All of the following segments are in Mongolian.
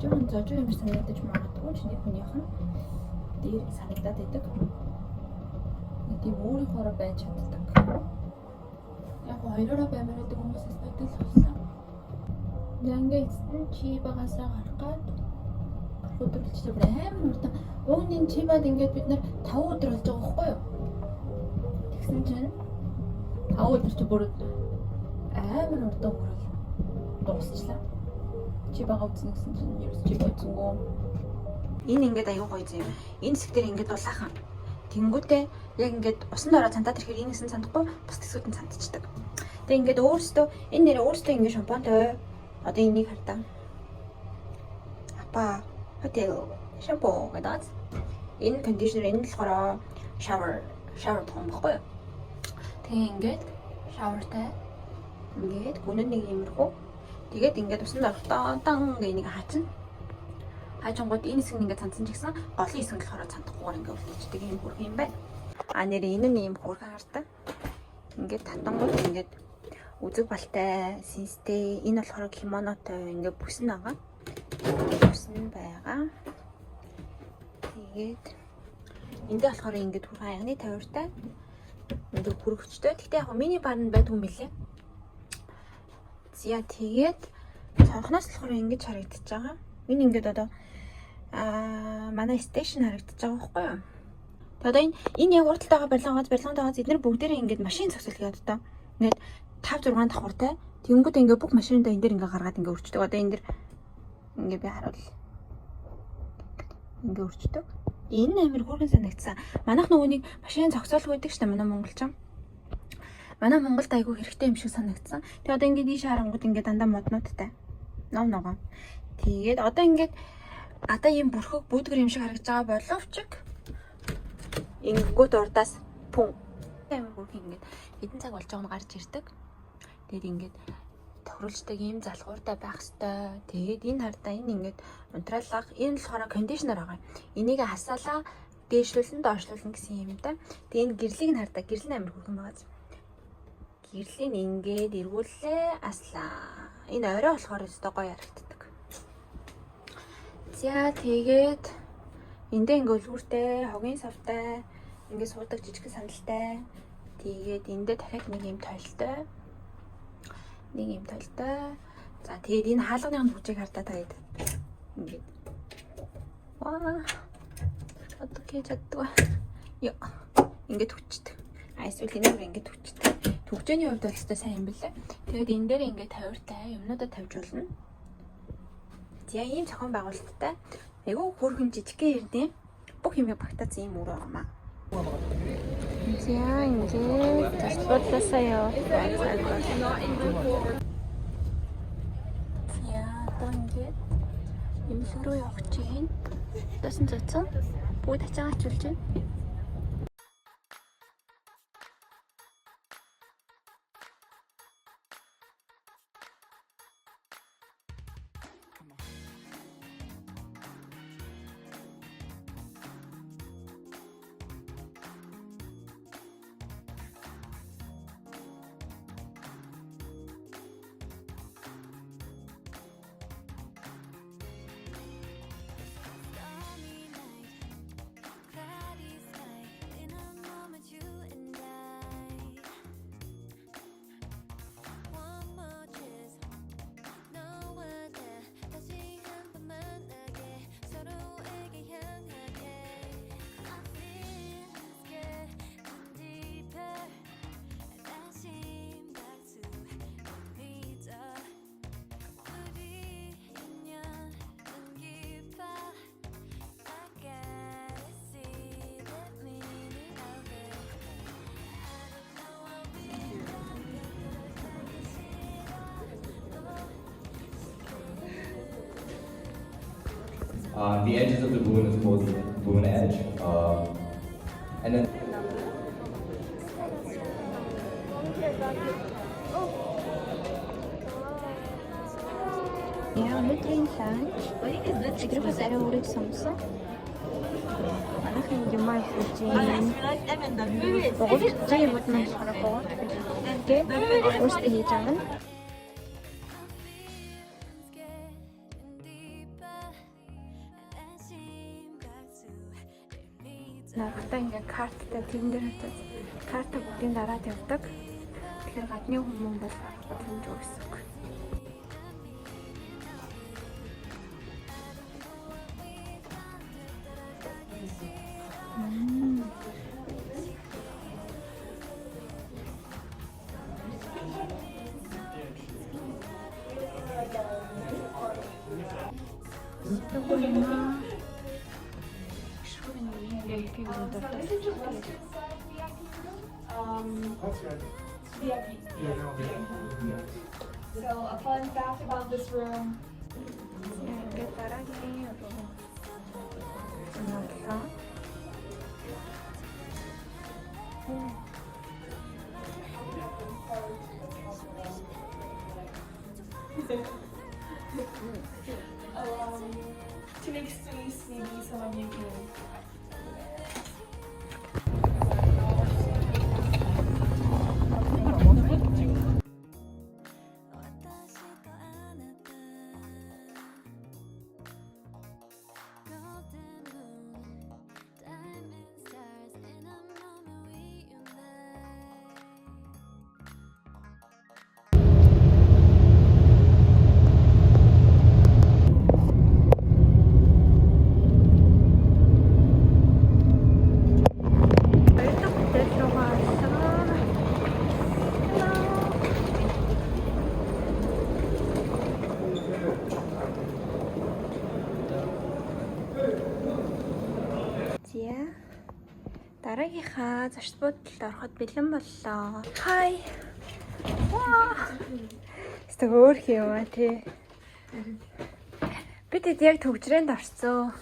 Жон зожиг юм санагдаж магадгүй чиний хүнийх нь дээр санагдаад байдаг. Тийм өөрийнхөө байж чаддаг. Яг хоёроо баймаар байдаг хүмүүсээс байдаг л болсон. Ингээд чи багасаа гаргаад өдөрчлөө амар урдан ууны чимад ингээд бид нар 5 өдөр болж байгаа байхгүй юу? Тэгсэн чинь 5 өдөр чи бүр амар урдан өнгөрөв. Дуусчлаа. Чи бага үзсэн гэсэн чинь ерөөс чи бодсонгүй. Энэ ингээд аюу гоё юм. Энэ хэсгээр ингээд улаахан. Тэнгүүтээ яг ингээд усан дороо цантаад ирэхээр энэсэн сандахгүй бус төсгүүд нь сандчихдаг. Тэгээ ингээд өөрөөсөө энэ нэрээ өөрөөсөө ингээд шампунтай одоо энийг хартаа. Апа хотел шампунь гэдэг. Энэ кондишнер энэ болохоор шавер том байхгүй юу? Тэгээ ингээд шавертай ингээд гүнэн нэг юмрхүү. Тэгээд ингээд усан дорохтой дан энийг хаачна. Хажингууд энэ хэсэг ингээд цанцсан ч гэсэн голын хэсэг болохоор цантахгүйгээр ингээд үлдчихдэг юм хөрх юм байна. А нэрээ энэ нь юм хөрхэн хартай. Ингээд татангууд ингээд үзэг балтай, синстэй, энэ болохоор кимонотой ингээд бүсэн байгаа. Бүсэн байгаа. Тэгээд эндээ болохоор ингээд хөрхэн аяны тавиртай. Ингээд хөргөчтэй. Гэхдээ яг мини бар нь байдгүй юм билээ. Зя тэгээд цонхноос болохоор ингэж харагдаж байгаа. Энэ ингээд одоо манай стейшн харагдаж байгаа байхгүй юу? Тэгээд одоо энэ яг урталтайгаа барилгаагаа эдгээр бүгдээрээ ингээд машин зогсоолгээд одоо ингээд 5 6 давхартай. Тэнгүүд ингээд бүх машинуудаа энэ дээр ингээд гаргаад ингээд өрчдөг. Одоо энэ дэр ингээд би харуул. Ингээд өрчдөг. Энэ амир хөргөн санагдсан. Манайх нөгөөнийг машин зогсоолгүй байдаг шүү дээ манай монголчууд. Манай Монголд айгүй хэрэгтэй юм шиг санагдсан. Тэгээ одоо ингээд ийш харангууд ингээд дандаа моднуудтай. Ногоо. Тэгээд одоо ингээд одоо ийм бүрхэг бүүдгэр юм шиг харагдаж байгаа боловч ингэнгүүт урдаас пүн амир хөргөн ингээд хэдэн цаг болж байгааг нь гарч ирдэг. Тэгээд ингээд тохируулждаг ийм залгууртай байх хэвээр. Тэгээд энэ хардаа энэ ингээд унтраалга энэ болохоор кондишнер байгаа. Энийг хасаалаа дээшлүүлэн доошлуулна гэсэн юм да. Тэгээд энэ гэрлийг нь хардаа гэрэл амир хөргөн байгаа. Гэрлийг ингээд эргүүллээ аслаа. Энэ орой болохоор өстой гоё харагддаг. За тэгээд эндээ ингээд үлгүүртэй, хогийн савтай, ингээд суудаг жижиг сандалтай. Тэгээд эндээ дахиад нэг юм тойлтой. За тэгээд энэ хаалганы хүчийг хардаа таад. Ингээд. Ваа. Одоо гэж чаддгаа. Йоо. Ингээд хүчтэй. Эсвэл энэгээр ингээд хүчтэй. Түгжээний хувьд бол өстой сайн юм бэлээ. Тэгээд энэ дээр ингээд тавиртай юмнуудаа тавьж болно. За ийм зохион байгуулалттай. Айгу хөрхөн жижигхэн ирдэ. Бүх юм багтаасан юм уу амаа. За ингээд засварласаяа. Одоо ингээд эмнэлэг рүү явах чинь. Дасан цацсан. Бүгд ачаагач болж байна. The edges of the balloon is called the balloon edge. And then өнөөдрийн ланч өдрийнхөө арай өрөөж сумсан. Манайхын юмаа хийж юм. Богд юм уу нэ харахгүй. Тэгээд өөртөө хийж байгаа нь Наргалтаа ингээ карттай тэрэн дээр хатаад карта бүгдийн дараад явдаг. Тэгэхээр гадны хүмүүс бол боломж өгсөн. So a fun fact about this room. Ингээд дараагийн руу нөлөө. To make space, maybe some of you can. Дараагийнхаа зочд буудалд ороход бэлэн боллоо. Хай. Ваа. Стэг өөр юм аа тий. Бид яг төгжрээнд орсон.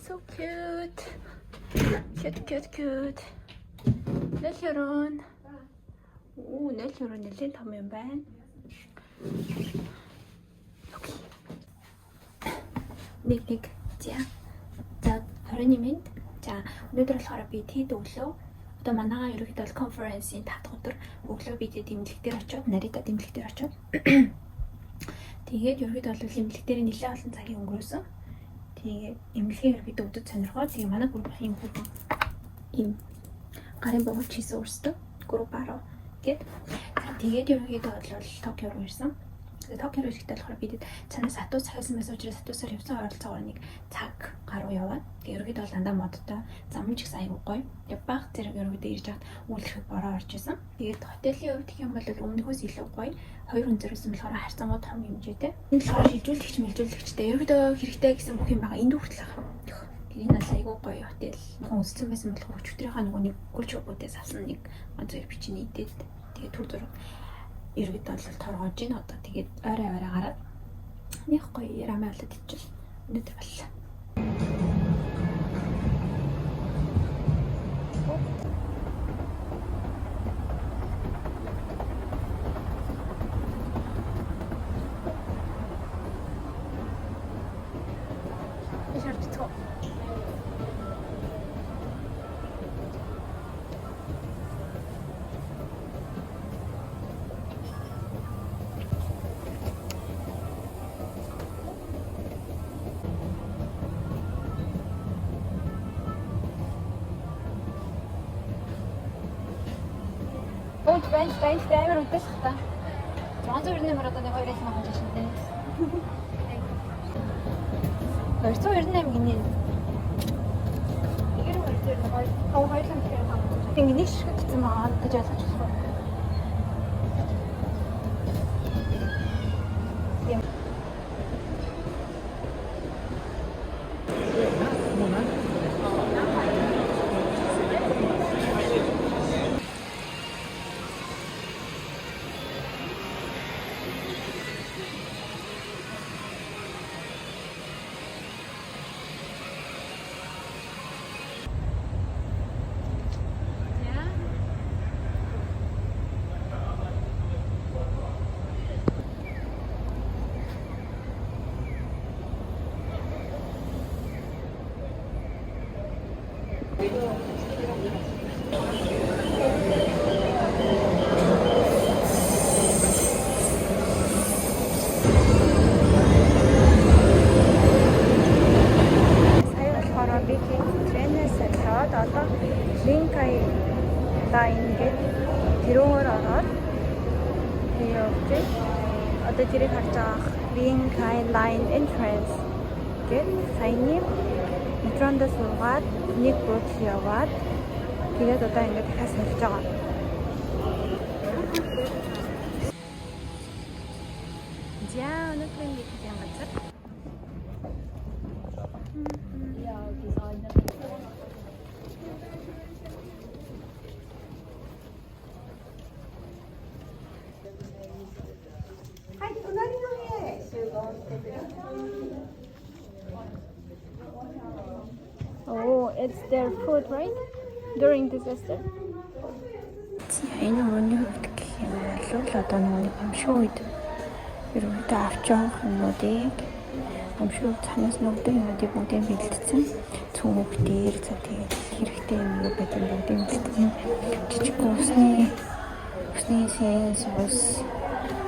So cute. Cute. Нэлэрон. Нэлэрон нэлээд том юм байна. Нэг. За 20 минут. За өнөөдөр болохоор би тэд өглөө одоо манайгаа ерөөхдөө бол конференсийн 5 дахь өдөр өглөө би дэмжлэг дээр очиод Нарита дэмжлэг дээр очиод тэгээд ерөөхдөө бол дэмжлэг дээр нэлээд олон цагийн өнгөрөөсөн. Тэгээд эмнэлгийн ерөөхдөө өдөд сонирхоод тэгээд манай групп ийм гарын богоч хийсэн өөрсдөө групп арав гээд тэгээд ерөөхдөө бол Токио руу ирсэн. Токио руу ирэхдээ болохоор бид цаанаас хатуу цахилсан байсан учраас хатуусаар явсан ойролцоогоор нэг цаг гаруй яваад тэгээд ерөөдөө бол дандаа модтой зам ч гэсэн аягүй гоё. Тэгээд баг зэрэг ерөөдөө ирж хаад үйлчлэхэд бороо орж исэн. Тэгээд хотелийн хувьд гэх юм бол өмнөхөөс илүү гоё. Хоёр өнзөрөөсөн болохоор харьцангуй том хэмжээтэй. Энэ болохоор шилжүүлэгч мэлжүүлэгчтэй ерөөдөө хэрэгтэй гэсэн бүх юм байгаа. Энд хүртэл байгаа. Тэгээд энэ бол аягүй гоё хотел. Хүн өссөн байсан болохоор өчигдрийнхаа нөгөө нэг гүлч өгөөдөөс авсан нэг онцгой бичний идээд тэгээд түр зураг ерөөд бол торгож ийн одоо тэгээд ойроо гараад нэг гоё рамаа болоод ичвэл өнөдр боллоо. Бэнч амар үдээс хата. 698 одоо нэг 2-аас махаж шинтэй. 298 гинэ. Игэр үрдээр хоёулаа тэгэхээр хамт. Тэг нэг шиг гэсэн байгаа гэж ойлгож байна. одоо тэрийг харж байгаа Green Line Entrance гэх саяны метронд суугаад нэг бууц яваад тэгээд одоо ингээд дахиад сольж байгаа. За өнөөдрийн видео газар. Oh, it's their food, right? During disaster. Энэ өрөөний хувьд гэх юм бол одоо нэг амшиг үед ерөнхийдөө авч явах юмнуудыг амшиг цанаас нүгдэг юмнуудыг бүгдийг бэлдсэн. Цүнх дээр за тэгээд хэрэгтэй юм байдаг бүгдийг бэлдсэн. Жижиг усны сэнс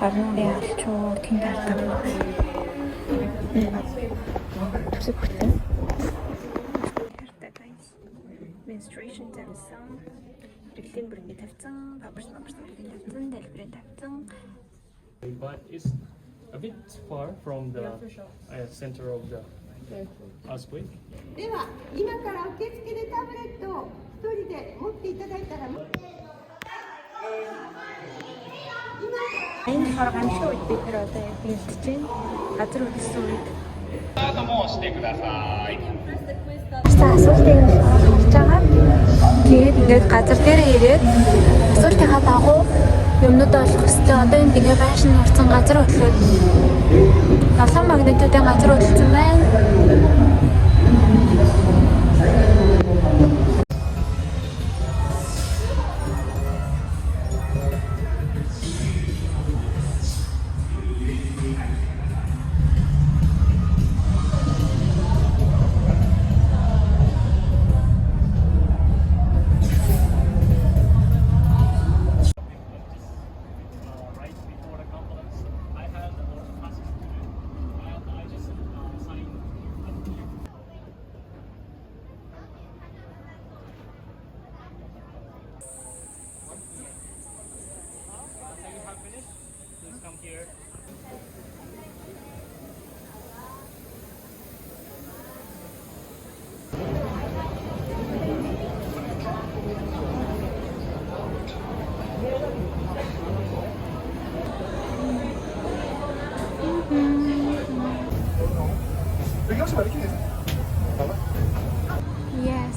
гарнууны алчуур тэнд алдаг. Төсөв бүтэн. Menstruation тавьсан, реглийн бүрийн тавьсан, памперс бүрийн тавьсан, дэлбэрийн тавьсан. But it's a bit far from the center of the earthquake. では今から受付でタブレットを一人で持っていただいたら Энэ харгамшиг үед бид нэр одоо яг бэлдэж байна. Газар үлдсэн үед. Асуултыг хийж байгаа. Тэгээд ингээд газар дээр ирээд асуултынхаа дагуу юмнуудаа олох хэрэгтэй. Одоо энэ дэгээ байшин нурцсан газар хөдлөөд 7 магнитудын газар хөдлөсөн байна. Right before the conference, I had a lot of classes to do. I just signed up here. After you have finished, please come here. Yes.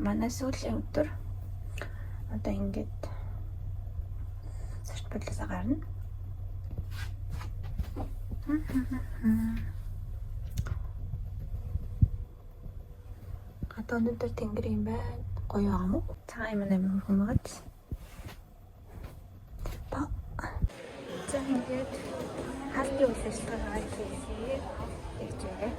манай сүүлийн өдөр одоо ингээд бодлосоо гарна. Одоо өнөөдөр тэнгэр юм байна. Гоё юм уу? Цаа юм амар хөрхөн байгач. Та. За ингээд хальт үйлчлэгээ хийхээ. Тэгжээ.